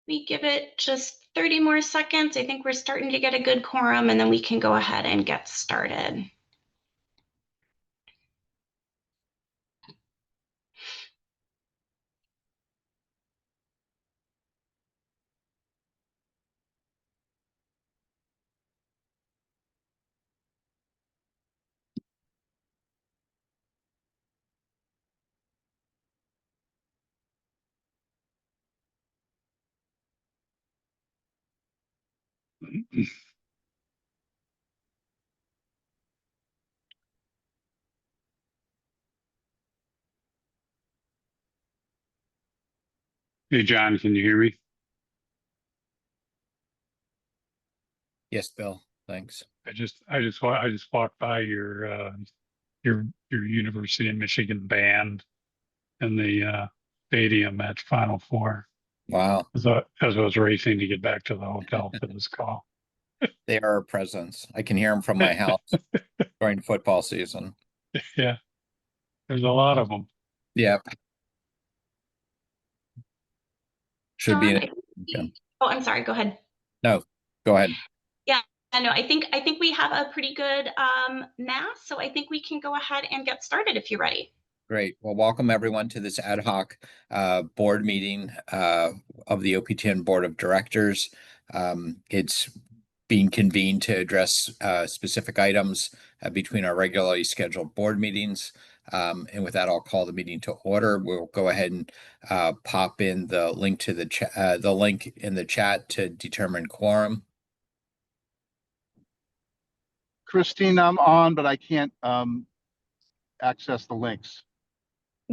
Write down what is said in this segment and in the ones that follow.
We give it just 30 more seconds. I think we're starting to get a good quorum, and then we can go ahead and get started. Hey, John, can you hear me? Yes, Bill. Thanks. I just walked by your University of Michigan band in the stadium at Final Four Wow. as I was racing to get back to the hotel for this call. They are a presence. I can hear them from my house during football season. Yeah, there's a lot of them. Yeah. Should be John, oh, I'm sorry. Go ahead. No, go ahead. Yeah, no, I think we have a pretty good mass, so I think we can go ahead and get started if you're ready. Great. Well, welcome everyone to this ad hoc board meeting of the OPTN Board of Directors. It's being convened to address specific items between our regularly scheduled board meetings. And with that, I'll call the meeting to order. We'll go ahead and pop in the link to the link in the chat to determine quorum. Christine, I'm on, but I can't access the links.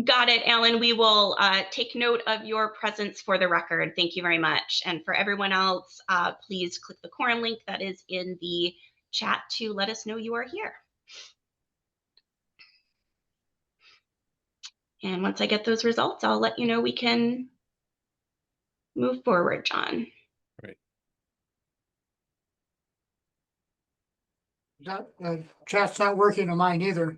Got it, Alan. We will take note of your presence for the record. Thank you very much. And for everyone else, please click the quorum link that is in the chat to let us know you are here. And once I get those results, I'll let you know we can move forward, John. Great. Chat's not working on mine either.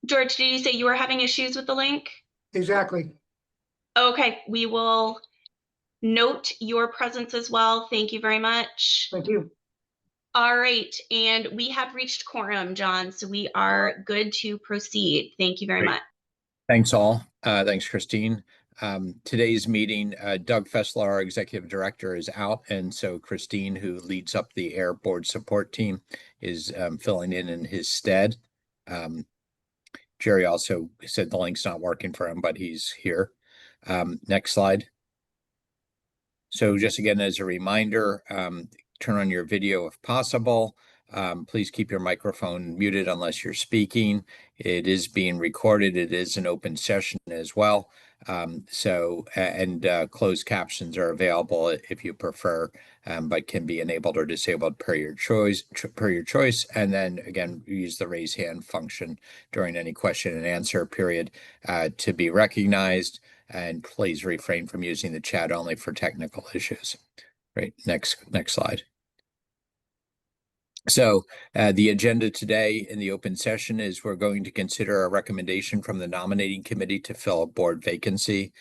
George, did you say you were having issues with the link? Exactly. Okay, we will note your presence as well. Thank you very much. Thank you. All right, and we have reached quorum, John, so we are good to proceed. Thank you very much. Thanks all. Thanks, Christine. Today's meeting, Doug Fessler, our executive director, is out, and so Christine, who leads up the Air Board support team, is filling in his stead. Jerry also said the link's not working for him, but he's here. Next slide. So just again, as a reminder, turn on your video if possible. Please keep your microphone muted unless you're speaking. It is being recorded. It is an open session as well. Closed captions are available if you prefer, but can be enabled or disabled per your choice. And then again, use the raise hand function during any question and answer period to be recognized. And please refrain from using the chat only for technical issues. Great. Next slide. So the agenda today in the open session is we're going to consider a recommendation from the nominating committee to fill a board vacancy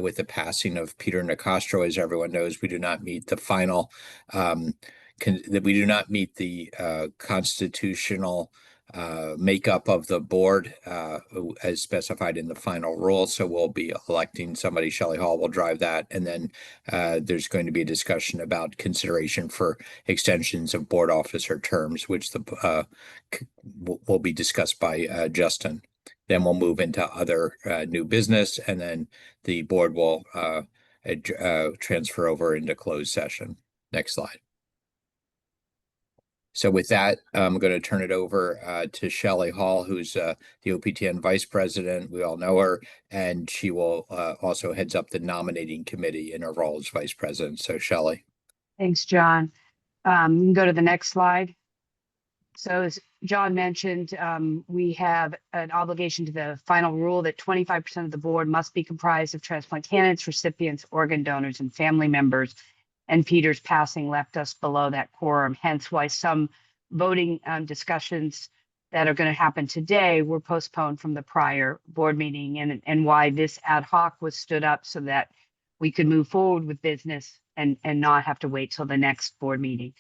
with the passing of Peter Nicastro. As everyone knows, we do not meet the final constitutional makeup of the board as specified in the final rule. So we'll be electing somebody. Shelley Hall will drive that. And then there's going to be a discussion about consideration for extensions of board officer terms, which will be discussed by Justin. Then we'll move into other new business, and then the board will transfer over into closed session. Next slide. So with that, I'm going to turn it over to Shelley Hall, who's the OPTN vice president. We all know her, and she will also heads up the nominating committee in her role as vice president. So Shelley. Thanks, John. You can go to the next slide. So as John mentioned, we have an obligation to the final rule that 25% of the board must be comprised of transplant candidates, recipients, organ donors, and family members. And Peter's passing left us below that quorum, hence why some voting discussions that are going to happen today were postponed from the prior board meeting, and why this ad hoc was stood up so that we could move forward with business and not have to wait till the next board meeting.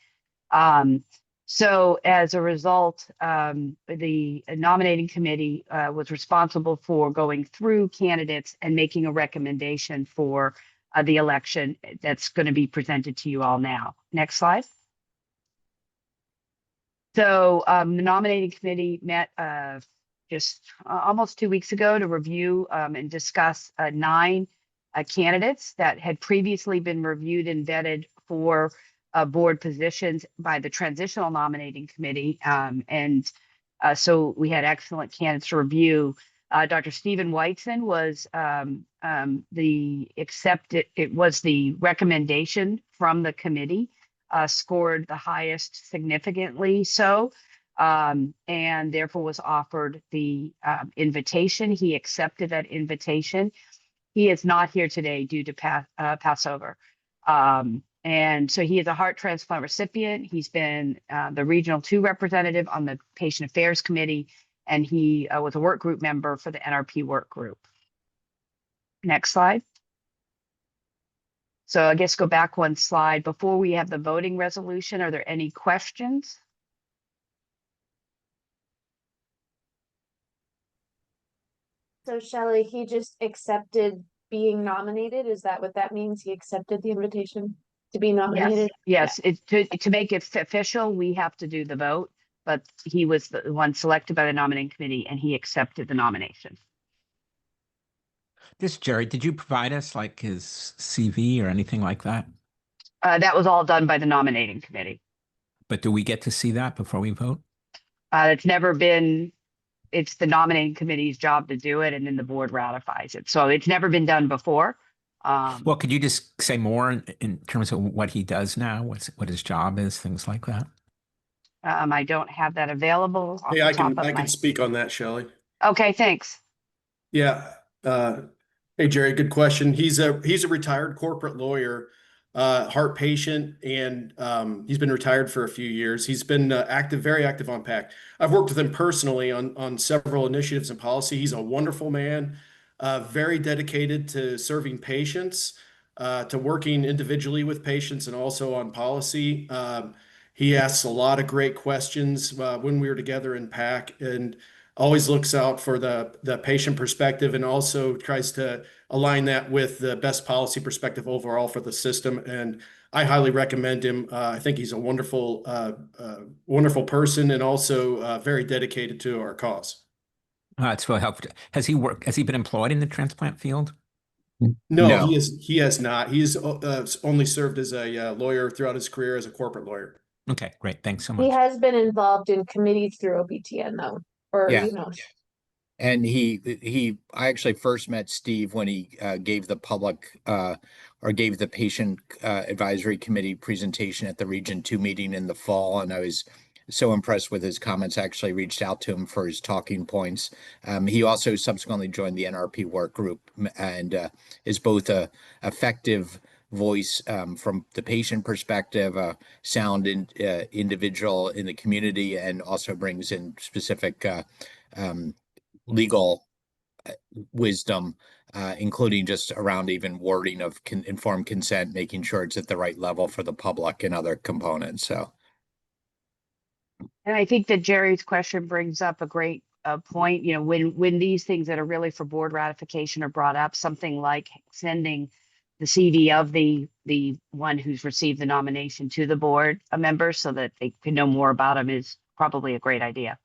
So as a result, the nominating committee was responsible for going through candidates and making a recommendation for the election that's going to be presented to you all now. Next slide. So the nominating committee met just almost 2 weeks ago to review and discuss 9 candidates that had previously been reviewed and vetted for board positions by the transitional nominating committee. So we had excellent candidates to review. Dr. Stephen Weitzen was it was the recommendation from the committee, scored the highest significantly so, and therefore was offered the invitation. He accepted that invitation. He is not here today due to Passover. And so he is a heart transplant recipient. He's been the Regional 2 representative on the Patient Affairs Committee, and he was a work group member for the NRP work group. Next slide. So I guess go back one slide. Before we have the voting resolution, are there any questions? So Shelley, he just accepted being nominated. Is that what that means? He accepted the invitation to be nominated? Yes. To make it official, we have to do the vote, but he was the one selected by the nominating committee and he accepted the nomination. This Jerry, did you provide us like his CV or anything like that? That was all done by the nominating committee. But do we get to see that before we vote? It's the nominating committee's job to do it, and then the board ratifies it. So it's never been done before. Well, could you just say more in terms of what he does now, what his job is, things like that? I don't have that available. Hey, I can speak on that, Shelley. Okay, thanks. Yeah. Hey, Jerry, good question. He's a retired corporate lawyer, heart patient, and he's been retired for a few years. He's been very active on PAC. I've worked with him personally on several initiatives and policy. He's a wonderful man, very dedicated to serving patients, to working individually with patients and also on policy. He asks a lot of great questions when we were together in PAC, and always looks out for the patient perspective and also tries to align that with the best policy perspective overall for the system. And I highly recommend him. I think he's a wonderful person and also very dedicated to our cause. It's really helpful. Has he been employed in the transplant field? No. He has not. He's only served as a lawyer throughout his career as a corporate lawyer. Okay, great. Thanks so much. He has been involved in committees through OPTN though, or Yeah. And I actually first met Steve when he gave the gave the patient advisory committee presentation at the Region 2 meeting in the fall. And I was so impressed with his comments, I actually reached out to him for his talking points. He also subsequently joined the NRP work group and is both a effective voice from the patient perspective, a sound individual in the community, and also brings in specific legal wisdom, including just around even wording of informed consent, making sure it's at the right level for the public and other components. So, and I think that Jerry's question brings up a great point. You know, when these things that are really for board ratification are brought up, something like sending the CV of the one who's received the nomination to the board members so that they can know more about him is probably a great idea.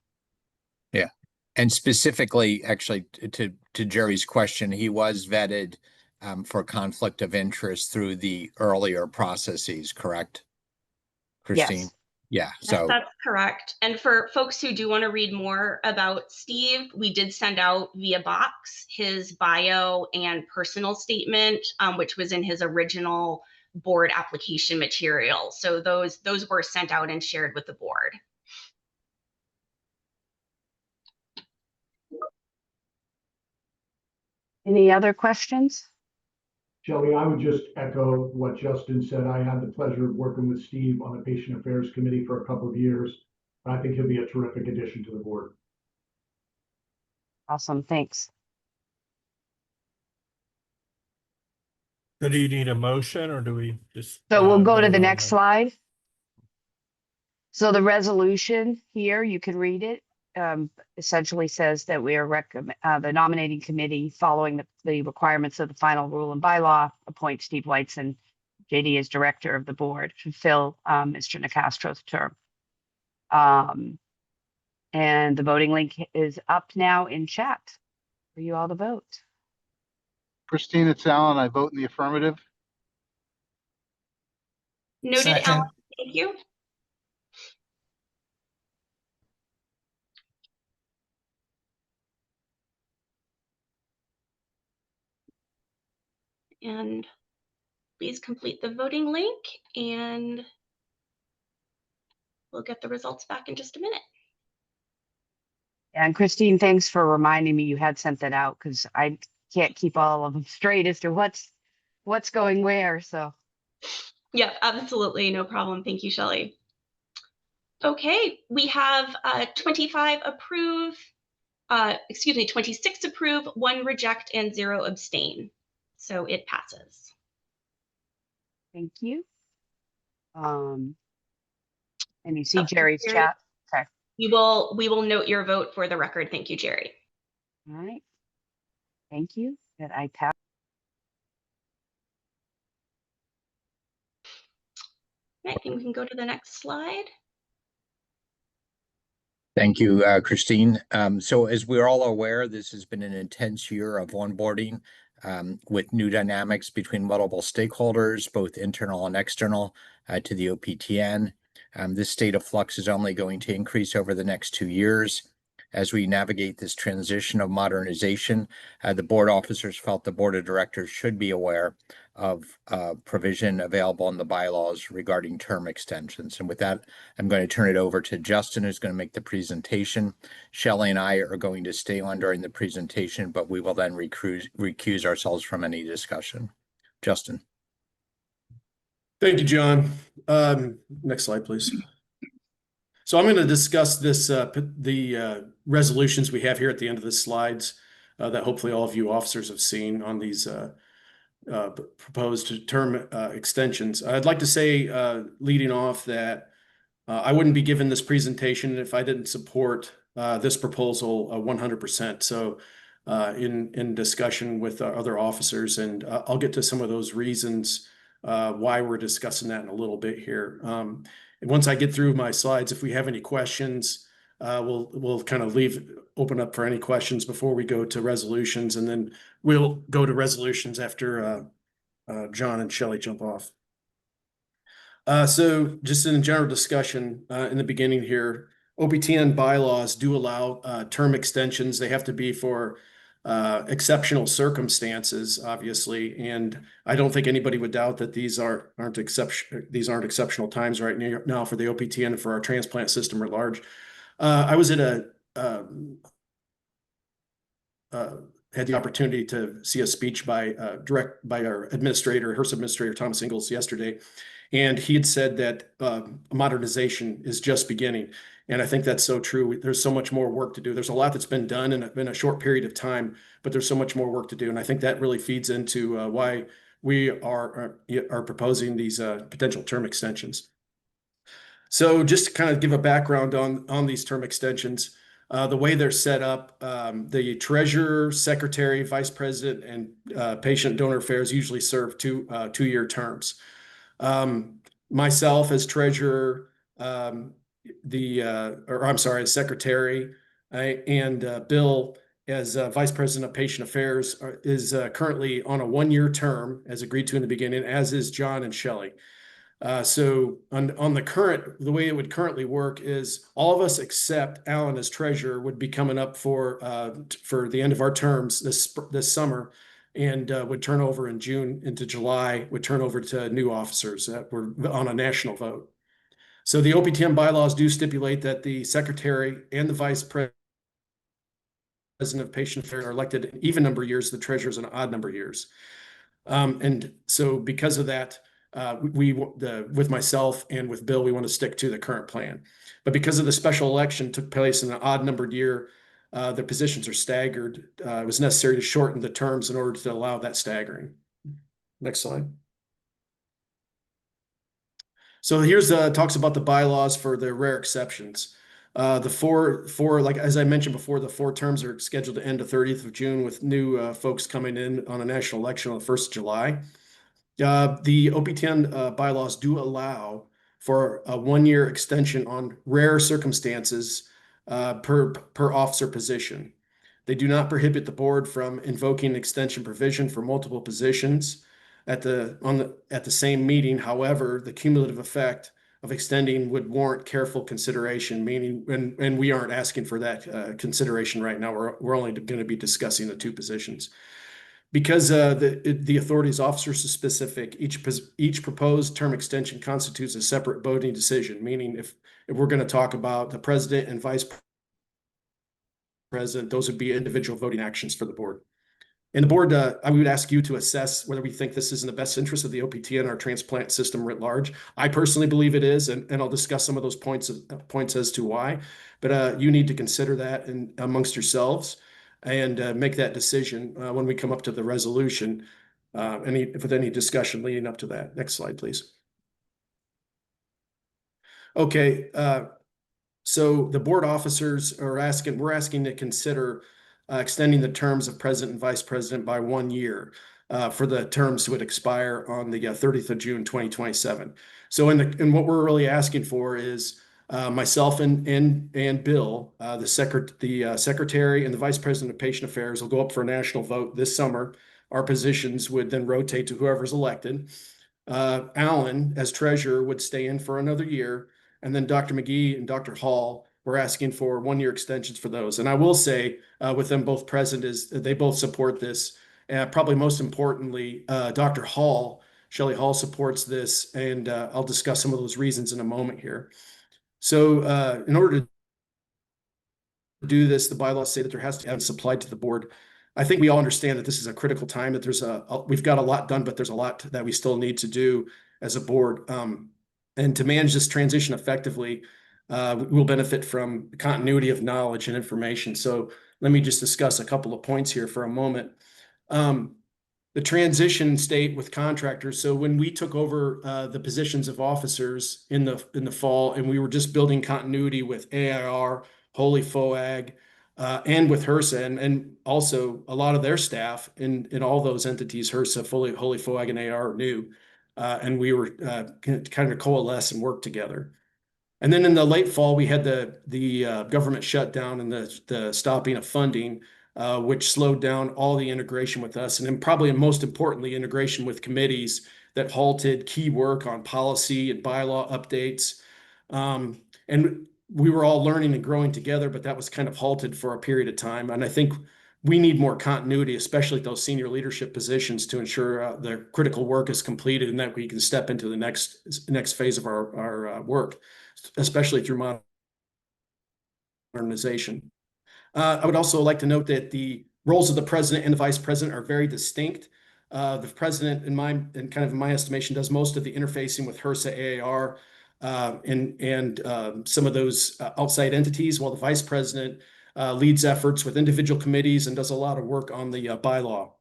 Yeah. And specifically, actually, to Jerry's question, he was vetted for conflict of interest through the earlier processes, correct, Christine? Yes. Yeah. Yes, So that's correct. And for folks who do want to read more about Steve, we did send out via box his bio and personal statement, which was in his original board application material. So those were sent out and shared with the board. Any other questions? Shelley, I would just echo what Justin said. I had the pleasure of working with Steve on the Patient Affairs Committee for a couple of years. I think he'll be a terrific addition to the board. Awesome, thanks. So do you need a motion or do we just? So we'll go to vote the on next the- slide. So the resolution here, you can read it. Essentially says that we are the nominating committee, following the requirements of the final rule and bylaw, appoint Steve Whiteson, JD, as director of the board to fill Mr. Nicastro's term. And the voting link is up now in chat for you all to vote. Christine, it's Alan. I vote in the affirmative. Noted, Second. Alan. Thank you. And please complete the voting link and we'll get the results back in just a minute. And Christine, thanks for reminding me you had sent that out, because I can't keep all of them straight as to what's going where. So Yep, absolutely. No problem. Thank you, Shelley. Okay, we have 25 approve, 26 approve, 1 reject, and 0 abstain. So it passes. thank you. And you see Oh, Jerry's Jerry. chat. Okay. We will note your vote for the record. Thank you, Jerry. All right. Thank you. That I tap. I think we can go to the next slide. Thank you, Christine. So as we're all aware, this has been an intense year of onboarding with new dynamics between multiple stakeholders, both internal and external, to the OPTN. This state of flux is only going to increase over the next 2 years. As we navigate this transition of modernization, the board officers felt the board of directors should be aware of provision available in the bylaws regarding term extensions. And with that, I'm going to turn it over to Justin, who's going to make the presentation. Shelley and I are going to stay on during the presentation, but we will then recuse ourselves from any discussion. Justin. Thank you, John. Next slide, please. So I'm going to discuss the resolutions we have here at the end of the slides that hopefully all of you officers have seen on these proposed term extensions. I'd like to say, leading off, that I wouldn't be given this presentation if I didn't support this proposal 100%. So in discussion with other officers, and I'll get to some of those reasons why we're discussing that in a little bit here. And once I get through my slides, if we have any questions, we'll kind of open up for any questions before we go to resolutions, and then we'll go to resolutions after John and Shelley jump off. So just in general discussion in the beginning here, OPTN bylaws do allow term extensions. They have to be for exceptional circumstances, obviously, and I don't think anybody would doubt that these aren't exceptional times right now for the OPTN and for our transplant system at large. I was at had the opportunity to see a speech by our administrator, HRSA administrator Thomas Ingalls, yesterday, and he had said that modernization is just beginning. And I think that's so true. There's so much more work to do. There's a lot that's been done in a short period of time, but there's so much more work to do. And I think that really feeds into why we are proposing these potential term extensions. So just to kind of give a background on these term extensions, the way they're set up, the treasurer, secretary, vice president, and patient donor affairs usually serve two-year terms. Myself as treasurer, as secretary, and Bill as vice president of patient affairs is currently on a 1-year term, as agreed to in the beginning, as is John and Shelley. So on the way it would currently work is all of us except Alan as treasurer would be coming up for the end of our terms this summer, and would turn over in June into July, would turn over to new officers that were on a national vote. So the OPTN bylaws do stipulate that the secretary and the vice president of patient affairs are elected an even number of years, the treasurer is an odd number of years. And so because of that, with myself and with Bill, we want to stick to the current plan. But because of the special election took place in an odd numbered year, the positions are staggered. It was necessary to shorten the terms in order to allow that staggering. Next slide. So here's talks about the bylaws for the rare exceptions. The four, like as I mentioned before, the 4 terms are scheduled to end the 30th of June with new folks coming in on a national election on the 1st of July. The OPTN bylaws do allow for a 1-year extension on rare circumstances per officer position. They do not prohibit the board from invoking an extension provision for multiple positions at the same meeting. However, the cumulative effect of extending would warrant careful consideration, meaning, and we aren't asking for that consideration right now. We're only going to be discussing the 2 positions. Because the authority is officer specific, each proposed term extension constitutes a separate voting decision, meaning if we're going to talk about the president and vice president, those would be individual voting actions for the board. And the board, I would ask you to assess whether we think this is in the best interest of the OPTN, our transplant system writ large. I personally believe it is, and I'll discuss some of those points as to why. But you need to consider that amongst yourselves and make that decision when we come up to the resolution, with any discussion leading up to that. Next slide, please. Okay, so the board officers we're asking to consider extending the terms of president and vice president by 1 year for the terms would expire on the 30th of June, 2027. So in what we're really asking for is myself and Bill, the secretary and the vice president of patient affairs will go up for a national vote this summer. Our positions would then rotate to whoever's elected. Alan, as treasurer, would stay in for another year. And then Dr. McGee and Dr. Hall, we're asking for 1-year extensions for those. And I will say with them both present is they both support this. Probably most importantly, Dr. Hall, Shelley Hall supports this. And I'll discuss some of those reasons in a moment here. So in order to do this, the bylaws say that there has to be supplied to the board. I think we all understand that this is a critical time, that we've got a lot done, but there's a lot that we still need to do as a board. And to manage this transition effectively, we'll benefit from continuity of knowledge and information. So let me just discuss a couple of points here for a moment. The transition state with contractors. So when we took over the positions of officers in the fall, and we were just building continuity with AIR, Holy FOAG, and with HRSA, and also a lot of their staff in all those entities, HRSA, Holy FOAG, and AR are new. And we were kind of coalesce and work together. And then in the late fall, we had the government shutdown and the stopping of funding, which slowed down all the integration with us. And then probably most importantly, integration with committees that halted key work on policy and bylaw updates. And we were all learning and growing together, but that was kind of halted for a period of time. And I think we need more continuity, especially at those senior leadership positions, to ensure the critical work is completed and that we can step into the next phase of our work, especially through modernization. I would also like to note that the roles of the president and the vice president are very distinct. The president, in my estimation, does most of the interfacing with HRSA, AAR, and some of those outside entities, while the vice president leads efforts with individual committees and does a lot of work on the bylaw.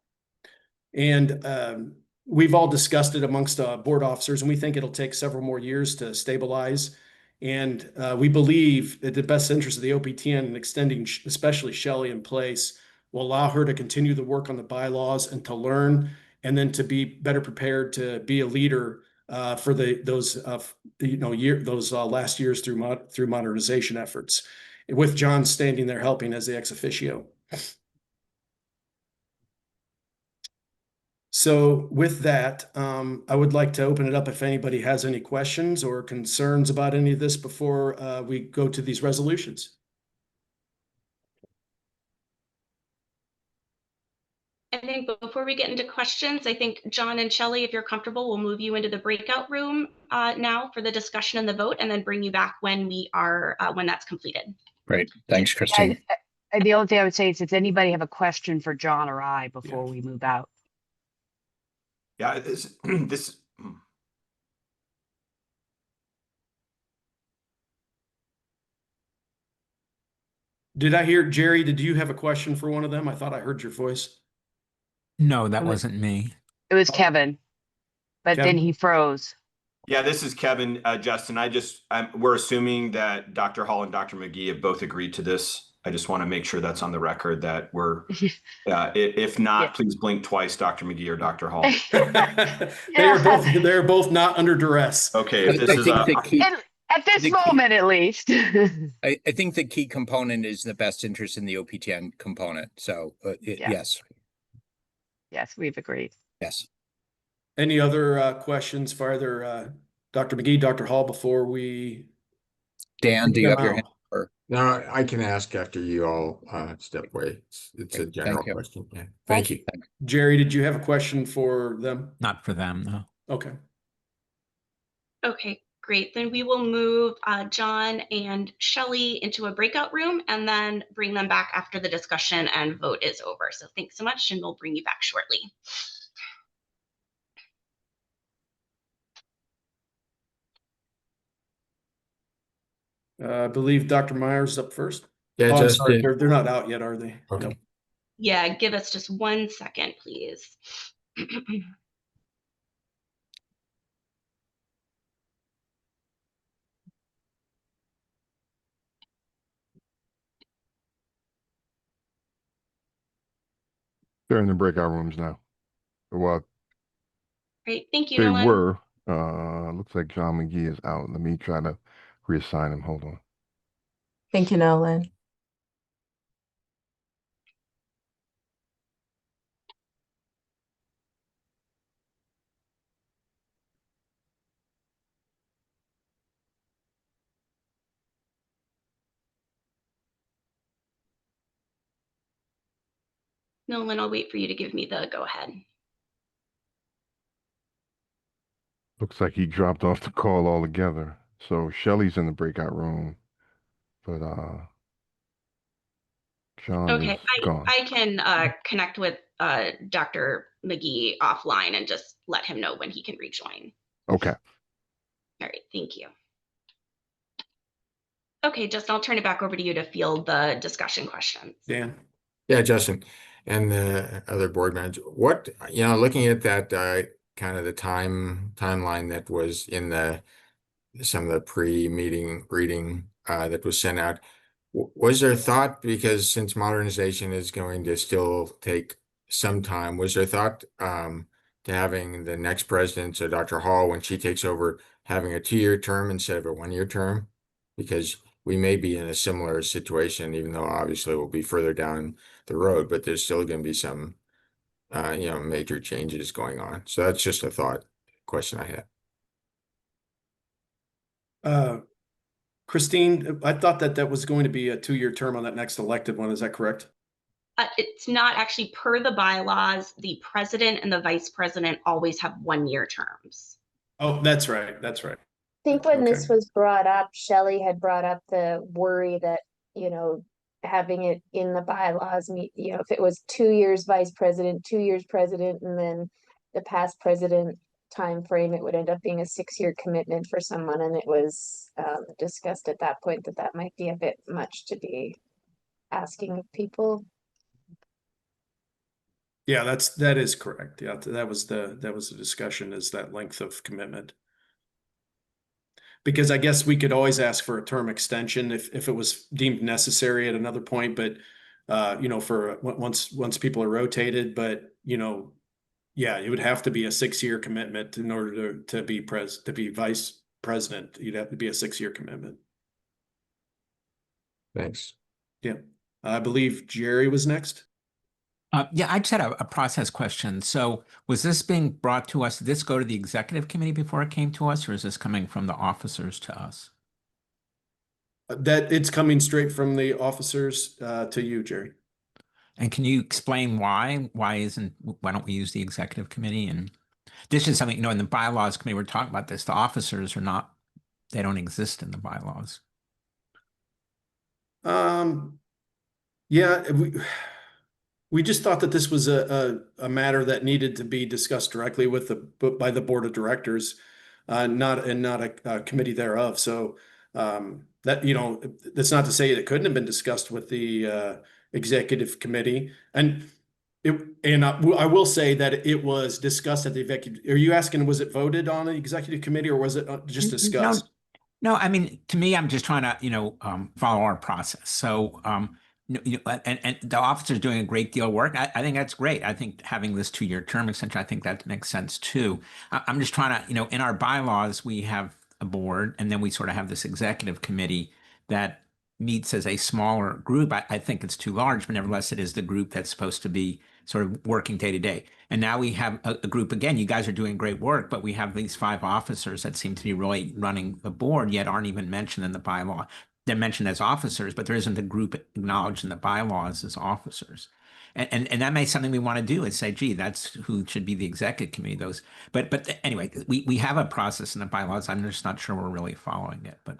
And we've all discussed it amongst board officers, and we think it'll take several more years to stabilize. And we believe that the best interest of the OPTN and extending, especially Shelley, in place will allow her to continue the work on the bylaws and to learn, and then to be better prepared to be a leader for those last years through modernization efforts, with John standing there helping as the ex officio. So with that, I would like to open it up if anybody has any questions or concerns about any of this before we go to these resolutions. I think before we get into questions, I think John and Shelley, if you're comfortable, we'll move you into the breakout room now for the discussion and the vote, and then bring you back when that's completed. Great. Thanks, Christine. The only thing I would say is, if anybody have a question for John or I before we move out. Yeah, this Did I hear, Jerry, did you have a question for one of them? I thought I heard your voice. No, that It was- wasn't me. It was Kevin, but then Kevin? he froze. Yeah, this is Kevin. Justin, we're assuming that Dr. Hall and Dr. McGee have both agreed to this. I just want to make sure that's on the record that we're, if not, Yeah. please blink twice, Dr. McGee or Dr. Hall. They're both not under duress. Okay, if this I is think the key, At this the key- moment, at least. I think the key component is the best interest in the OPTN component. So Yeah. yes, Yes, we've agreed. yes. Any other questions for either Dr. McGee, Dr. Hall before we? Dan, do you have your hand? No, I can ask after you all step away. It's a Okay, general thank you. question. Yeah, thank you. Jerry, did you have a question for them? Not for them, no. Okay. Okay, great. Then we will move John and Shelley into a breakout room and then bring them back after the discussion and vote is over. So thanks so much, and we'll bring you back shortly. I believe Dr. Myers is up first. Yeah, Oh, I'm just sorry, they're not out yet, are they? okay. No. Yeah, give us just 1 second, please. They're in the breakout rooms now. Well, Great, thank you, they Nolan. were. Looks like John McGee is out. Let me try to reassign him. Hold on. Thank you, Nolan. Nolan, I'll wait for you to give me the go ahead. Looks like he dropped off the call altogether. So Shelly's in the breakout room, but John Okay, is gone. I can connect with Dr. McGee offline and just let him know when he can rejoin. Okay. All right, thank you. Okay, Justin, I'll turn it back over to you to field the discussion questions. Dan. Yeah, Justin, and the other board members. What, looking at that kind of the timeline that was in some of the pre-meeting reading that was sent out, was there thought, because since modernization is going to still take some time, was there thought to having the next president, so Dr. Hall, when she takes over, having a 2-year term instead of a 1-year term? Because we may be in a similar situation, even though obviously we'll be further down the road, but there's still going to be some, major changes going on. So that's just a thought question I had. Christine, I thought that was going to be a 2-year term on that next elected one. Is that correct? It's not actually per the bylaws. The president and the vice president always have 1-year terms. Oh, that's right. That's right. I think when this Okay. was brought up, Shelley had brought up the worry that, having it in the bylaws, if it was 2 years vice president, 2 years president, and then the past president time frame, it would end up being a 6-year commitment for someone. And it was discussed at that point that might be a bit much to be asking of people. Yeah, that is correct. Yeah, that was the discussion, is that length of commitment. Because I guess we could always ask for a term extension if it was deemed necessary at another point, but for once people are rotated, but yeah, it would have to be a 6-year commitment in order to be vice president. You'd have to be a 6-year commitment. Thanks. Yeah, I believe Jerry was next. Yeah, I just had a process question. So was this being brought to us? Did this go to the executive committee before it came to us, or is this coming from the officers to us? That it's coming straight from the officers to you, Jerry. And can you explain why? Why don't we use the executive committee? And this is something, in the bylaws committee, we're talking about this. The officers they don't exist in the bylaws. Yeah, we just thought that this was a matter that needed to be discussed directly by the board of directors, not a committee thereof. So That, you know, that's not to say it couldn't have been discussed with the executive committee. And I will say that it was discussed at the executive. Are you asking, was it voted on the executive committee, or was it just discussed? No, I mean, to me, I'm just trying to, follow our process. So, and the officer's doing a great deal of work. I think that's great. I think having this 2-year term extension, I think that makes sense too. I'm just trying to, in our bylaws, we have a board, and then we sort of have this executive committee that meets as a smaller group. I think it's too large, but nevertheless, it is the group that's supposed to be sort of working day to day. And now we have a group again. You guys are doing great work, but we have these 5 officers that seem to be really running the board, yet aren't even mentioned in the bylaw. They're mentioned as officers, but there isn't a group acknowledged in the bylaws as officers. And that may be something we want to do is say, gee, that's who should be the executive committee. But anyway, we have a process in the bylaws. I'm just not sure we're really following it. But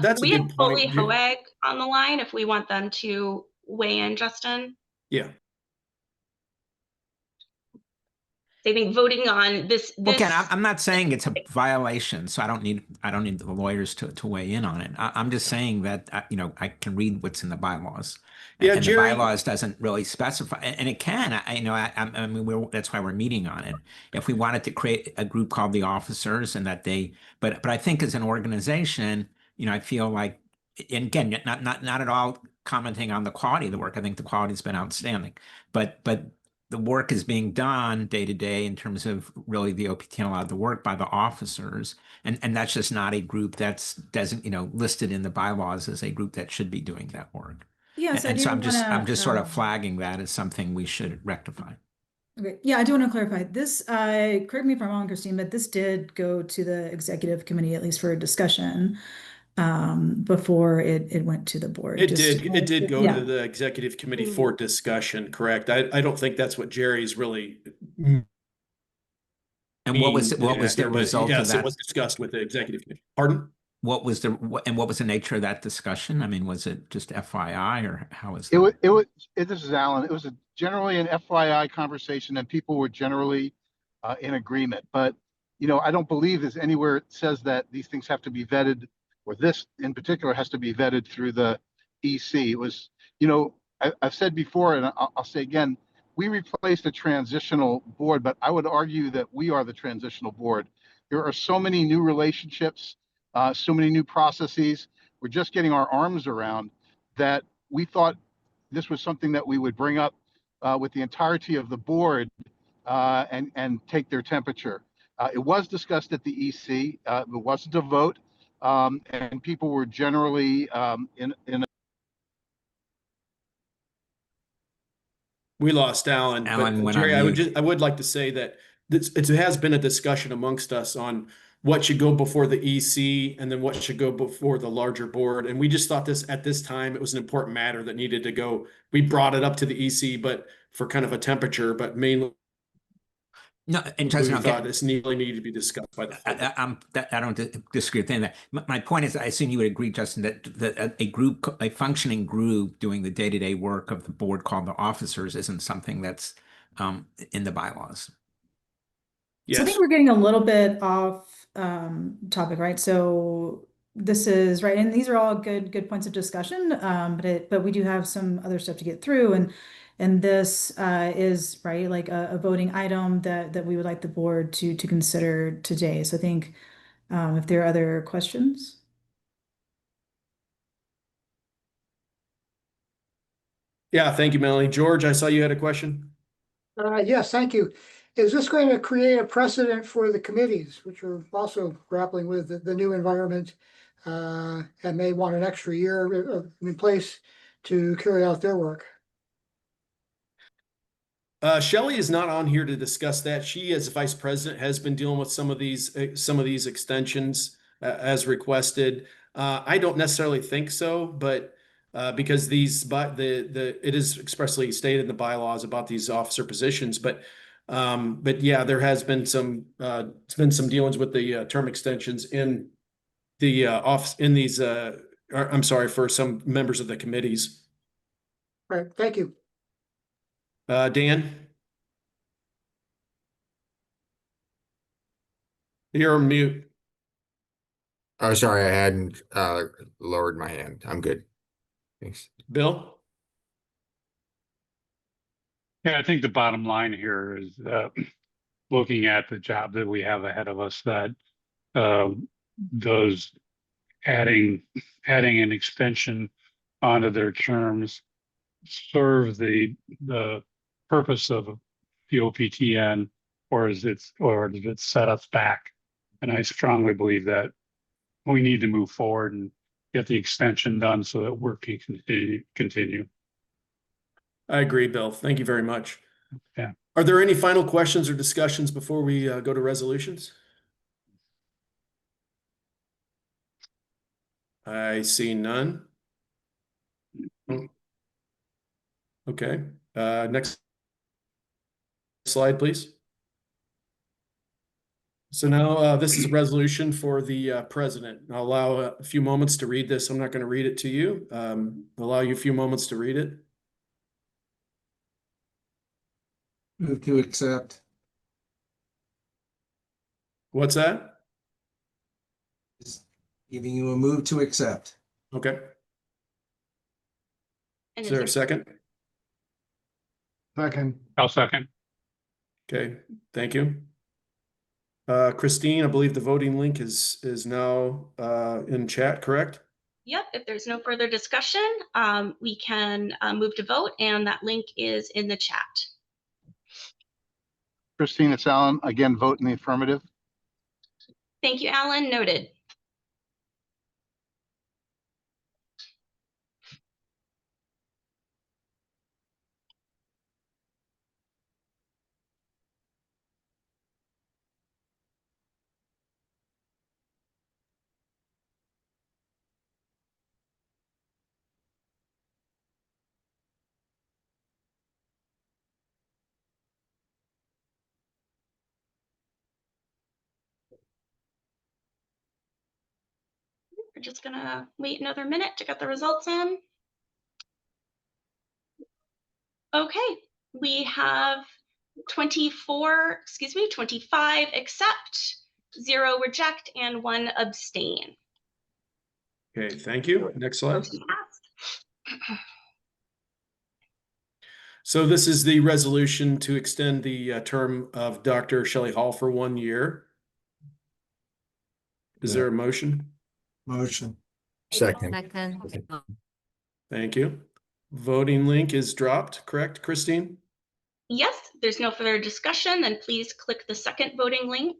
that's we a have good Foley point. Hoeg on the line if we want them to weigh in, Justin. Yeah. I think voting on this. Well, again, I'm not saying it's a violation, so I don't need the lawyers to weigh in on it. I'm just saying that I can read what's in the bylaws, Yeah, and Jerry, the bylaws doesn't really specify, and it can. I mean, that's why we're meeting on it. If we wanted to create a group called the officers, and that but I think as an organization, I feel like, and again, not at all commenting on the quality of the work. I think the quality has been outstanding, but the work is being done day to day in terms of really the OPTN allowed to work by the officers. And that's just not a group that's listed in the bylaws as a group that should be doing that work. Yes, I And do so I'm wanna, just sort of flagging that as something we should rectify. Okay, yeah, I do want to clarify this. Correct me if I'm wrong, Christine, but this did go to the executive committee, at least for a discussion, before it went to the board. It did go yeah. to the executive committee for discussion, correct? I don't think that's what Jerry's really. And what was the result yes, of that? It was discussed with the executive committee. Pardon? What was the nature of that discussion? I mean, was it just FYI, or how was This is Alan. It was generally an FYI conversation, and people were generally in agreement. But I don't believe there's anywhere it says that these things have to be vetted, or this in particular has to be vetted through the EC. It was, I've said before, and I'll say again, we replaced a transitional board, but I would argue that we are the transitional board. There are so many new relationships, so many new processes. We're just getting our arms around that. We thought this was something that we would bring up with the entirety of the board and take their temperature. It was discussed at the EC. It wasn't a vote, and people were generally in. We lost Alan, Alan but went on Jerry, mute. I would like to say that it has been a discussion amongst us on what should go before the EC and then what should go before the larger board. And we just thought at this time, it was an important matter that needed to go. We brought it up to the EC, but for kind of a temperature, but mainly. No, and we thought this really needed to be discussed by the board. I don't disagree with any of that. My point is, I assume you would agree, Justin, that a functioning group doing the day-to-day work of the board called the officers isn't something that's in the bylaws. Yes. So I think we're getting a little bit off topic, right? So this is right, and these are all good points of discussion. But we do have some other stuff to get through, and this is right, like a voting item that we would like the board to consider today. So I think if there are other questions. Yeah, thank you, Melanie. George, I saw you had a question. Yes, thank you. Is this going to create a precedent for the committees, which are also grappling with the new environment and may want an extra year in place to carry out their work? Shelley is not on here to discuss that. She, as vice president, has been dealing with some of these extensions as requested. I don't necessarily think so, but because it is expressly stated in the bylaws about these officer positions. But yeah, there has been some dealings with the term extensions in the office in these. I'm sorry, for some members of the committees. Right. Thank you. Dan, you're on mute. Oh, sorry, I hadn't lowered my hand. I'm good. Thanks. Bill? Yeah, I think the bottom line here is looking at the job that we have ahead of us, that does adding an extension onto their terms serve the purpose of the OPTN, or does it set us back? And I strongly believe that we need to move forward and get the extension done so that work can continue. I agree, Bill. Thank you very much. Yeah. Are there any final questions or discussions before we go to resolutions? I see none. Okay. Next slide, please. So now this is a resolution for the president. I'll allow a few moments to read this. I'm not going to read it to you. Allow you a few moments to read it. Move to accept. What's that? Just giving you a move to accept. Okay. And Is there a second? Second. I'll second. Okay, thank you. Christine, I believe the voting link is now in chat, correct? Yep, if there's no further discussion, we can move to vote, and that link is in the chat. Christine, it's Alan. Again, vote in the affirmative. Thank you, Alan. Noted. We're just gonna wait another minute to get the results in. Okay, we have 25 accept, 0 reject, and 1 abstain. Okay, thank you. Next slide. Motion passed. So this is the resolution to extend the term of Dr. Shelley Hall for 1 year. Is there a motion? Motion. Second. Thank you. Voting link is dropped, correct, Christine? Yes, there's no further discussion, then please click the second voting link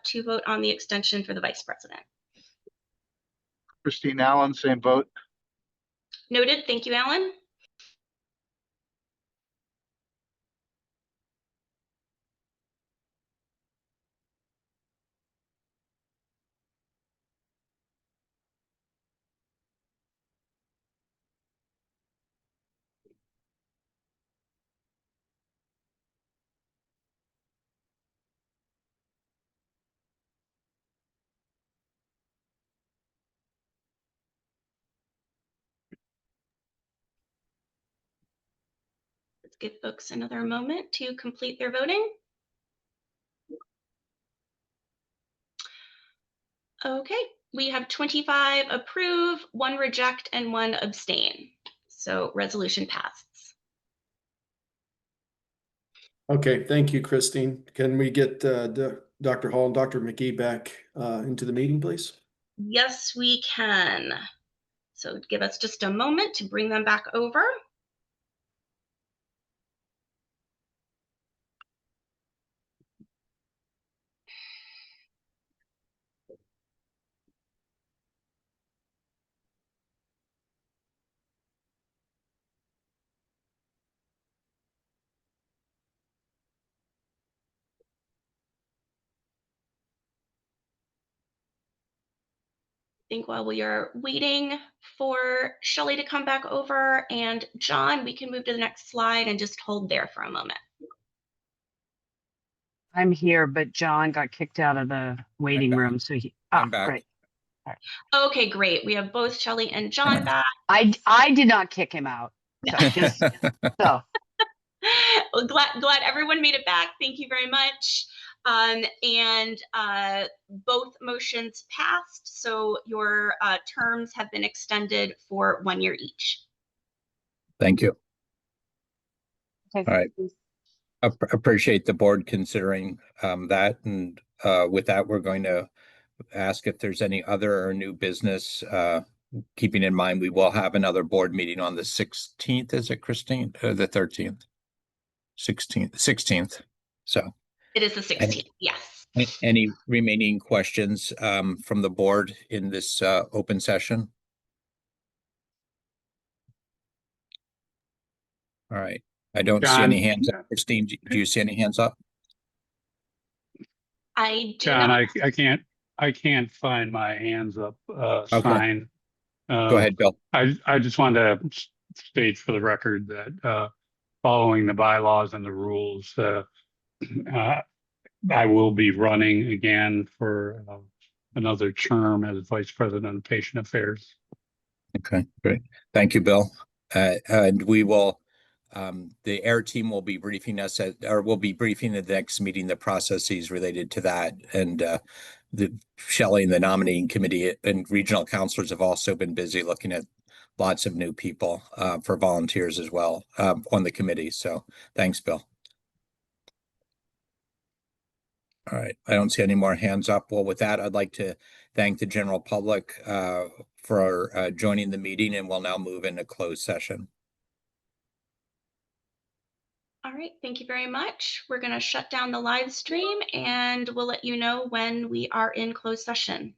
to vote on the extension for the vice president. Christine Allen, same vote. Noted. Thank you, Alan. Let's give folks another moment to complete their voting. Okay, we have 25 approve, 1 reject, and 1 abstain. So resolution passes. Okay, thank you, Christine. Can we get Dr. Hall and Dr. McGee back into the meeting, please? Yes, we can. So give us just a moment to bring them back over. I think while we are waiting for Shelley to come back over and John, we can move to the next slide and just hold there for a moment. I'm here, but John got kicked out of the waiting room. So I'm back. Great. Okay, great. We have both Shelley and John back. I did not kick him out. So just so. Well, glad everyone made it back. Thank you very much. And both motions passed, so your terms have been extended for 1 year each. Thank you. Okay. All right. Appreciate the board considering that. And with that, we're going to ask if there's any other or new business. Keeping in mind, we will have another board meeting on the 16th. Is it, Christine? The 13th? 16th. So It is the 16th, yes. any remaining questions from the board in this open session? All right. I don't see any hands up. Christine, do you see any hands up? I do John, not. I can't find my hands up Okay. sign. Go ahead, Bill. I just wanted to state for the record that following the bylaws and the rules, I will be running again for another term as Vice President of Patient Affairs. Okay, great. Thank you, Bill. And we will, the AIR team will be briefing us will be briefing at the next meeting, the processes related to that. And Shelley and the nominating committee and regional counselors have also been busy looking at lots of new people for volunteers as well on the committee. So thanks, Bill. All right, I don't see any more hands up. Well, with that, I'd like to thank the general public for joining the meeting, and we'll now move into closed session. All right, thank you very much. We're going to shut down the live stream and we'll let you know when we are in closed session.